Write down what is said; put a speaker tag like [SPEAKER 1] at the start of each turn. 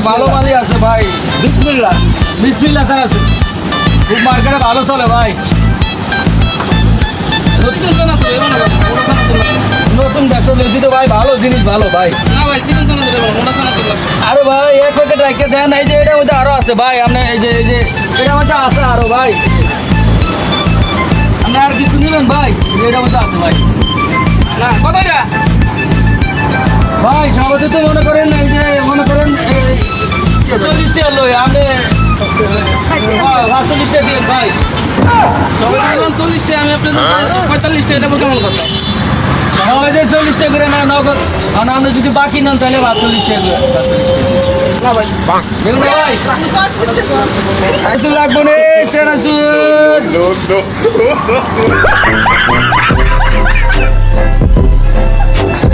[SPEAKER 1] ভালো মালই আছে ভাই।
[SPEAKER 2] বিসমিল্লাহ।
[SPEAKER 1] বিসমিল্লাহ স্যার আছে, খুব মার্কেটে ভালো চলে ভাই।
[SPEAKER 2] চিকেন চানা আছে এমন না মোটা চানা আছে
[SPEAKER 1] নতুন ব্যবসা দিয়েছি তো ভাই, ভালো জিনিস ভালো ভাই।
[SPEAKER 2] না ভাই চিকেন চানা আছে মোটা চানা আছে
[SPEAKER 1] আরে ভাই এক প্যাকেট রাখতে দেন, এই যে এটার মধ্যে আরো আছে ভাই। আপনি এই যে এটার মধ্যে আছে আরো ভাই। আপনি আর কিছু নেবেন ভাই? এটার মধ্যে আছে ভাই।
[SPEAKER 2] না কত এটা
[SPEAKER 1] ভাই সবাই তো মনে করেন এই যে মনে করেন 40 টাকা লই আপনি 45 টাকা দিন ভাই।
[SPEAKER 2] সবাই বললাম 40 টাকা, আমি আপনাদের 45 টাকা দেবো কেমন কথা?
[SPEAKER 1] সবাই যে 40 টাকা করে না নগদ, আর আপনি যদি বাকি নেন তাহলে 45 টাকা করে।
[SPEAKER 2] না ভাই
[SPEAKER 1] দেখুন না ভাই, আসুন লাগবো রে সেনাসুর।